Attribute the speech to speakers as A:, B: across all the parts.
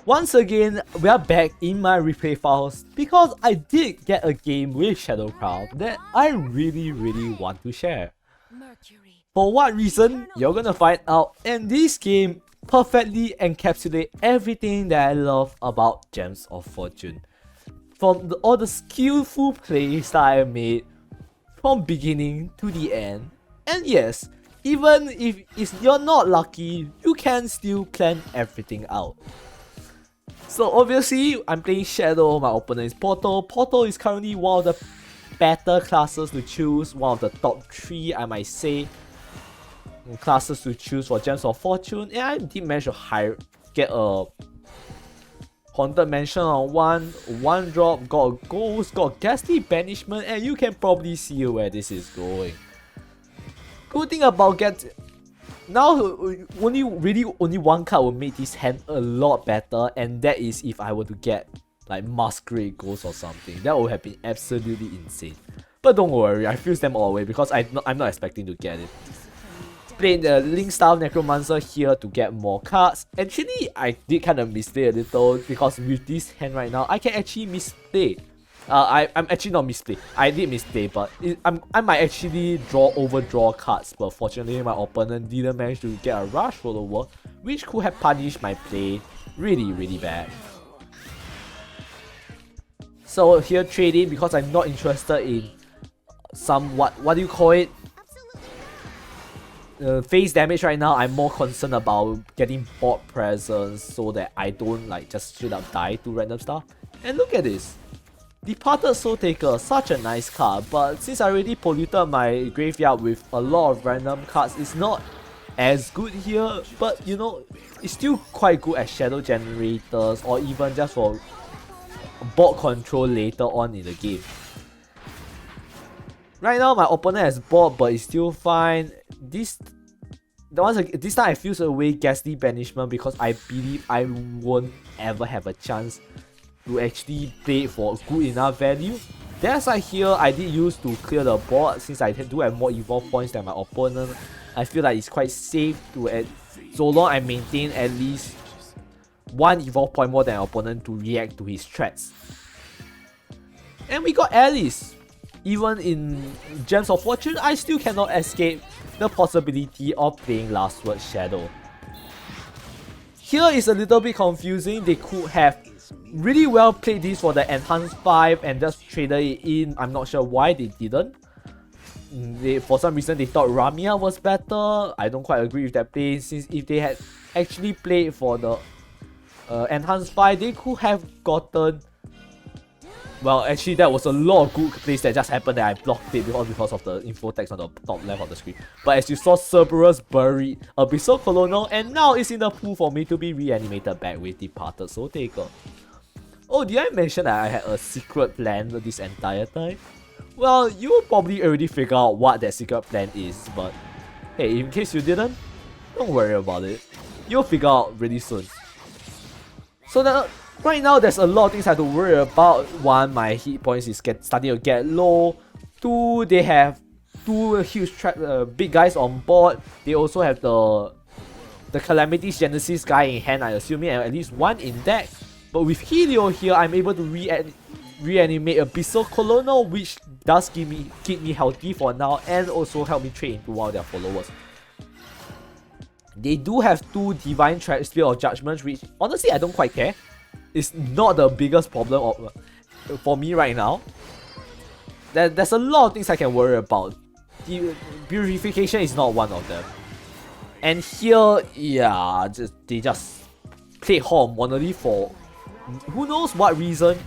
A: Once again, we are back in my replay files because I did get a game with Shadowcraft that I really want to share. For what reason, you're gonna find out, and this game perfectly encapsulates everything that I love about Gems of Fortune. From all the skillful plays that I made from beginning to the end. And yes, even if you're not lucky, you can still plan everything out. So obviously, I'm playing Shadow, my opponent is Portal. Portal is currently one of the better classes to choose, one of the top 3 I might say classes to choose for Gems of Fortune. And I did manage to get a Haunted Mansion on one drop, got a Ghost, got Ghastly Banishment, and you can probably see where this is going. Good thing about now only one card will make this hand a lot better, and that is if I were to get like Masquerade Ghost or something. That would have been absolutely insane. But don't worry, I fuse them all away because I'm not expecting to get it. Played the Link Style Necromancer here to get more cards. Actually, I did kind of misplay a little because with this hand right now, I can actually misplay. I'm actually not misplay. I did misplay, but I might actually overdraw cards. But fortunately, my opponent didn't manage to get a Rush follower, which could have punished my play really bad. So here trading because I'm not interested in some what do you call it? Face damage right now. I'm more concerned about getting board presence so that I don't like just straight up die to random stuff. And look at this. Departed Soul Taker, such a nice card, but since I already polluted my graveyard with a lot of random cards, it's not as good here, but you know, it's still quite good as shadow generators or even just for board control later on in the game. Right now my opponent has board, but it's still fine. This time I fuse away Ghastly Banishment because I believe I won't ever have a chance to actually play it for good enough value. That's why here I did use to clear the board since I do have more evolve points than my opponent. I feel like it's quite safe to so long I maintain at least one evolve point more than my opponent to react to his threats. And we got Alice. Even in Gems of Fortune, I still cannot escape the possibility of playing Last Word Shadow. Here is a little bit confusing. They could have really well played this for the Enhanced 5 and just traded it in. I'm not sure why they didn't. For some reason they thought Ramia was better. I don't quite agree with that play, since if they had actually played for the Enhanced 5, they could have gotten... Well, actually that was a lot of good plays that just happened that I blocked it because of the info text on the top left of the screen. But as you saw, Cerberus buried Abyssal Colonel, and now it's in the pool for me to be reanimated back with Departed Soul Taker. Oh, did I mention that I had a secret plan this entire time? Well, you will probably already figure out what that secret plan is, but hey, in case you didn't, don't worry about it. You'll figure out really soon. So now, right now, there's a lot of things I have to worry about. One, my hit points is starting to get low. Two, they have two huge big guys on board. They also have the Calamity's Genesis guy in hand, I assume, and at least one in deck. But with Helio here, I'm able to reanimate Abyssal Colonel, which does keep me healthy for now and also help me trade into one of their followers. They do have two Divine Spear of Judgment, which honestly I don't quite care. It's not the biggest problem for me right now. There's a lot of things I can worry about. Purification is not one of them. And here, yeah, they just played Hall of Monolith for who knows what reason.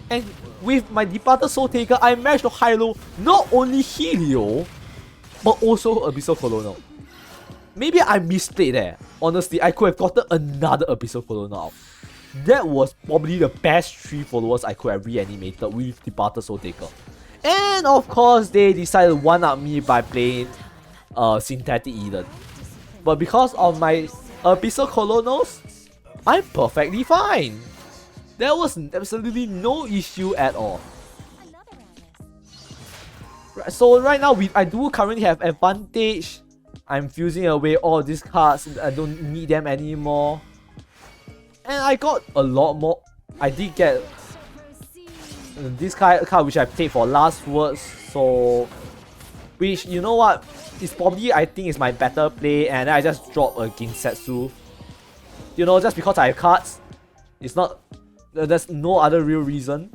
A: And with my Departed Soul Taker, I managed to high-low not only Helio, but also Abyssal Colonel. Maybe I misplayed there. Honestly, I could have gotten another Abyssal Colonel out. That was probably the best 3 followers I could have reanimated with Departed Soul Taker. And of course, they decided to one-up me by playing Synthetic Eden. But because of my Abyssal Colonels, I'm perfectly fine. There was absolutely no issue at all. So right now, I do currently have advantage. I'm fusing away all these cards. I don't need them anymore. And I got a lot more. I did get this card which I played for last words, so which, you know what, is probably, I think, is my better play, and then I just drop a Ginsetsu. You know, just because I have cards. It's not, there's no other real reason.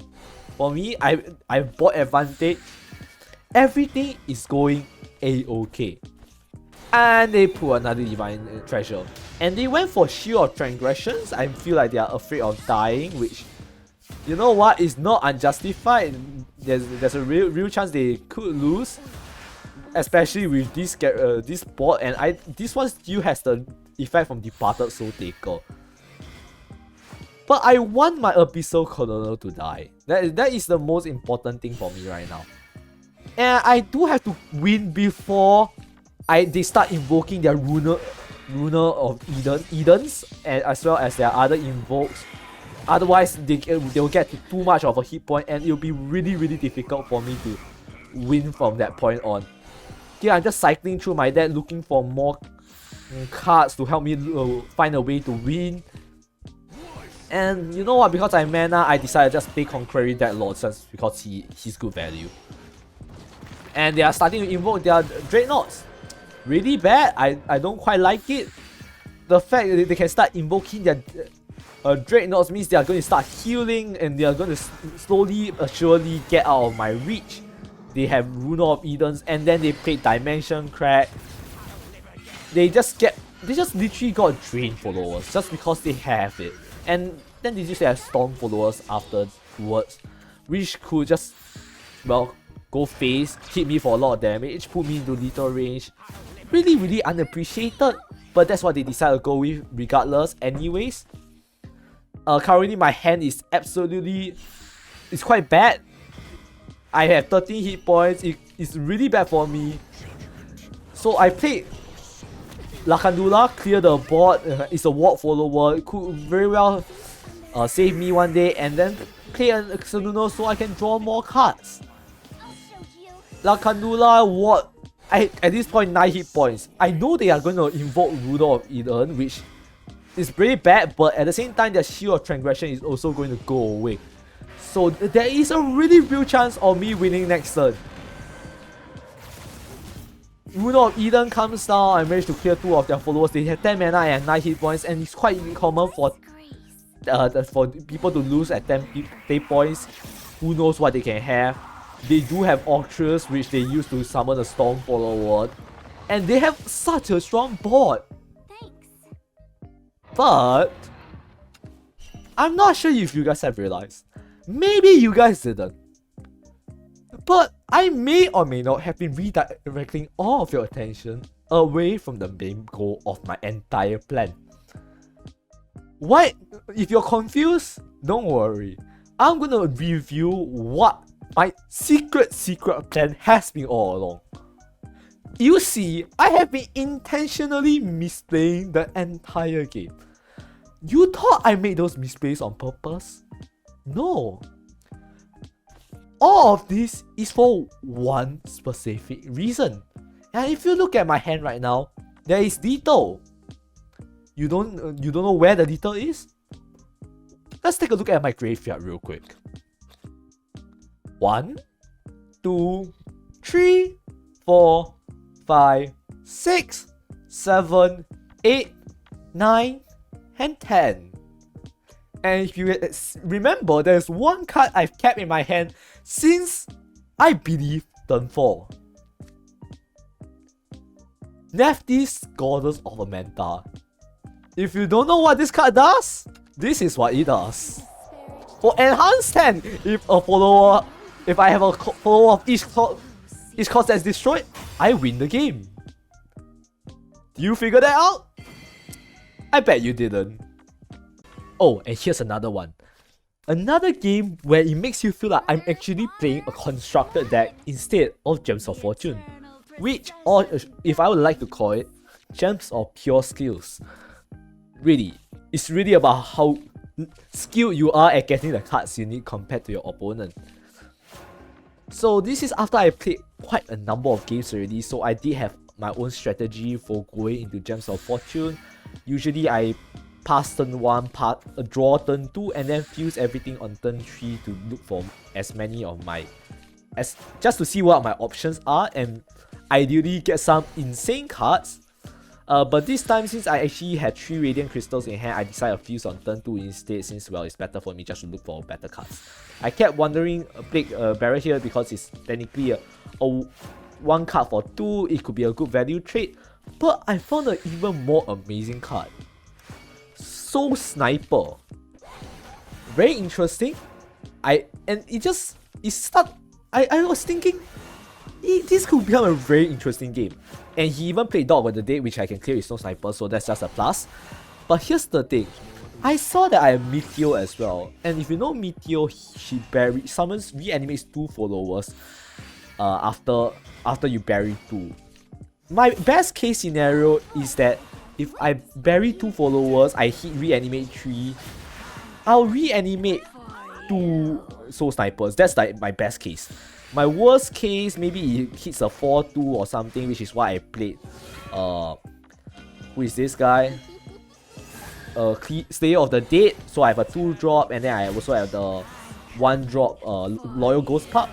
A: For me, I bought advantage. Everything is going a-okay. And they put another Divine Treasure. And they went for Shield of Transgressions. I feel like they are afraid of dying, which, you know what, is not unjustified. There's a real chance they could lose, especially with this board. And this one still has the effect from Departed Soul Taker. But I want my Abyssal Colonel to die. That is the most important thing for me right now. And I do have to win before they start invoking their Runer of Edens, and as well as their other invokes. Otherwise, they'll get to too much of a hit point, and it'll be really difficult for me to win from that point on. Yeah, I'm just cycling through my deck looking for more cards to help me find a way to win. And you know what, because I have mana, I decided to just play Conquering Deadlord just because he's good value. And they are starting to invoke their Dreadnoughts. Really bad. I don't quite like it. The fact that they can start invoking their Dreadnoughts means they are going to start healing, and they are going to slowly but surely get out of my reach. They have Runer of Edens, and then they played Dimension Crack. They just literally got Drain followers just because they have it. And then they just have Storm followers afterwards, which could just, well, go face, hit me for a lot of damage, put me into lethal range. Really unappreciated, but that's what they decided to go with regardless anyways. Currently my hand is it's quite bad. I have 13 hit points. It's really bad for me. So I played Lakandula, clear the board. It's a ward follower. It could very well save me one day, and then play an Xenuno so I can draw more cards. Lakandula ward, at this point 9 hit points. I know they are going to invoke Ruler of Eden, which is pretty bad, but at the same time their Shield of Transgression is also going to go away. So there is a really real chance of me winning next turn. Ruler of Eden comes down, I managed to clear 2 of their followers. They have 10 mana and 9 hit points, and it's quite common for people to lose at 10 hit points. Who knows what they can have. They do have Ultras, which they use to summon a Storm follower. And they have such a strong board.
B: Thanks.
A: But I'm not sure if you guys have realized. Maybe you guys didn't. But I may or may not have been redirecting all of your attention away from the main goal of my entire plan. Why? If you're confused, don't worry. I'm gonna review what my secret plan has been all along. You see, I have been intentionally misplaying the entire game. You thought I made those misplays on purpose? No. All of this is for one specific reason. And if you look at my hand right now, there is lethal. You don't know where the lethal is? Let's take a look at my graveyard real quick. 1, 2, 3, 4, 5, 6, 7, 8, 9, and 10. And if you remember, there's one card I've kept in my hand since, I believe, turn 4. Nephthys, Goddess of Amenta. If you don't know what this card does, this is what it does. For Enhanced 10, if I have a follower of each cost that's destroyed, I win the game. Do you figure that out? I bet you didn't. Oh, and here's another one. Another game where it makes you feel like I'm actually playing a constructed deck instead of Gems of Fortune. Which, or if I would like to call it, Gems of Pure Skills. Really, it's really about how skilled you are at getting the cards you need compared to your opponent. So this is after I played quite a number of games already, so I did have my own strategy for going into Gems of Fortune. Usually I pass turn 1, draw turn 2, and then fuse everything on turn 3 to look for as many of my... just to see what my options are and ideally get some insane cards. But this time, since I actually had 3 Radiant Crystals in hand, I decided to fuse on turn 2 instead, since, well, it's better for me just to look for better cards. I kept wondering Plague Barrier here because it's technically a 1 card for 2, it could be a good value trade, but I found an even more amazing card. Soul Sniper. Very interesting. I was thinking, this could become a very interesting game. And he even played Dog of the Day, which I can clear with Soul Sniper, so that's just a plus. But here's the thing. I saw that I have Meteor as well. And if you know Meteor, she summons, reanimates 2 followers after you bury 2. My best case scenario is that if I bury 2 followers, I hit reanimate 3, I'll reanimate 2 Soul Snipers. That's like my best case. My worst case, maybe it hits a 4-2 or something, which is why I played who is this guy? Slayer of the Dead. So I have a 2-drop, and then I also have the 1-drop Loyal Ghost Pup.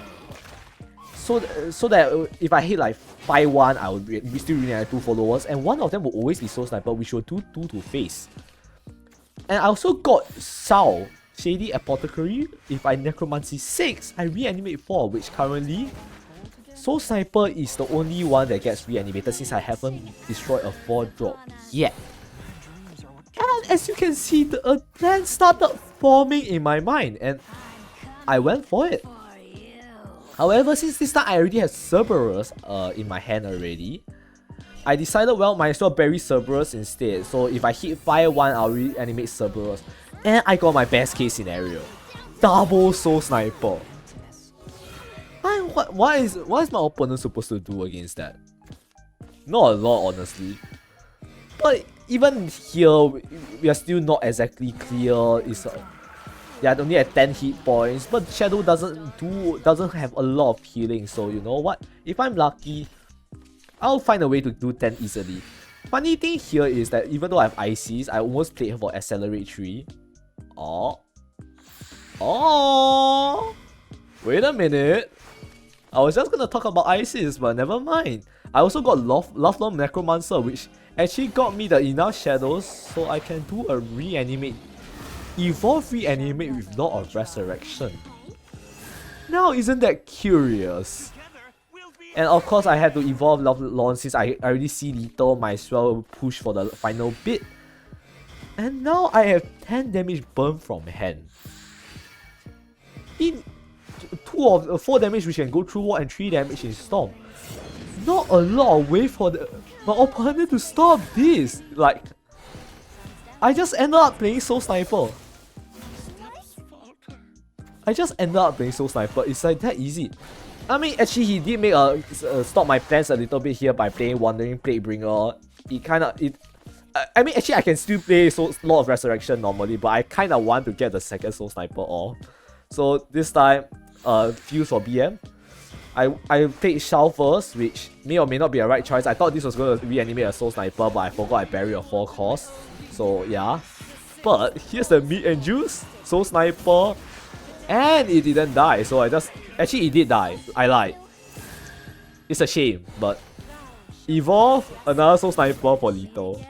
A: So that if I hit like 5-1, I would still reanimate 2 followers, and one of them will always be Soul Sniper, which will do 2 to face. And I also got Sao, Shady Apothecary. If I Necromancy 6, I reanimate 4, which currently Soul Sniper is the only one that gets reanimated since I haven't destroyed a 4-drop yet. And as you can see, the plan started forming in my mind, and I went for it. However, since this time I already have Cerberus in my hand already, I decided, well, might as well bury Cerberus instead. So if I hit 5-1, I'll reanimate Cerberus. And I got my best case scenario. Double Soul Sniper. What is my opponent supposed to do against that? Not a lot, honestly. But even here, we are still not exactly clear. Yeah, only at 10 hit points, but Shadow doesn't have a lot of healing, so you know what? If I'm lucky, I'll find a way to do 10 easily. Funny thing here is that even though I have ICs, I almost played her for Accelerate 3. Oh. Wait a minute. I was just gonna talk about ICs, but never mind. I also got Lovelorn Necromancer, which actually got me the enough shadows so I can do a reanimate. Evolve reanimate with Lord of Resurrection. Now, isn't that curious? And of course, I had to evolve Lovelorn since I already see Lethal, might as well push for the final bit. And now I have 10 damage burn from hand. In 4 damage which can go through wall and 3 damage in Storm. Not a lot of way for my opponent to stop this. Like, I just ended up playing Soul Sniper. It's like that easy. I mean, actually, he did make stop my plans a little bit here by playing Wandering Plaguebringer. I mean, actually, I can still play Lord of Resurrection normally, but I kind of want to get the second Soul Sniper off. So this time, fuse for BM. I played Shadowverse, which may or may not be a right choice. I thought this was going to reanimate a Soul Sniper, but I forgot I buried a 4 cost. So yeah. But here's the meat and juice, Soul Sniper. And it didn't die, so actually it did die. I lied. It's a shame, but evolve another Soul Sniper for Lethal.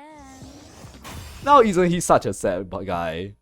A: Now isn't he such a sad guy?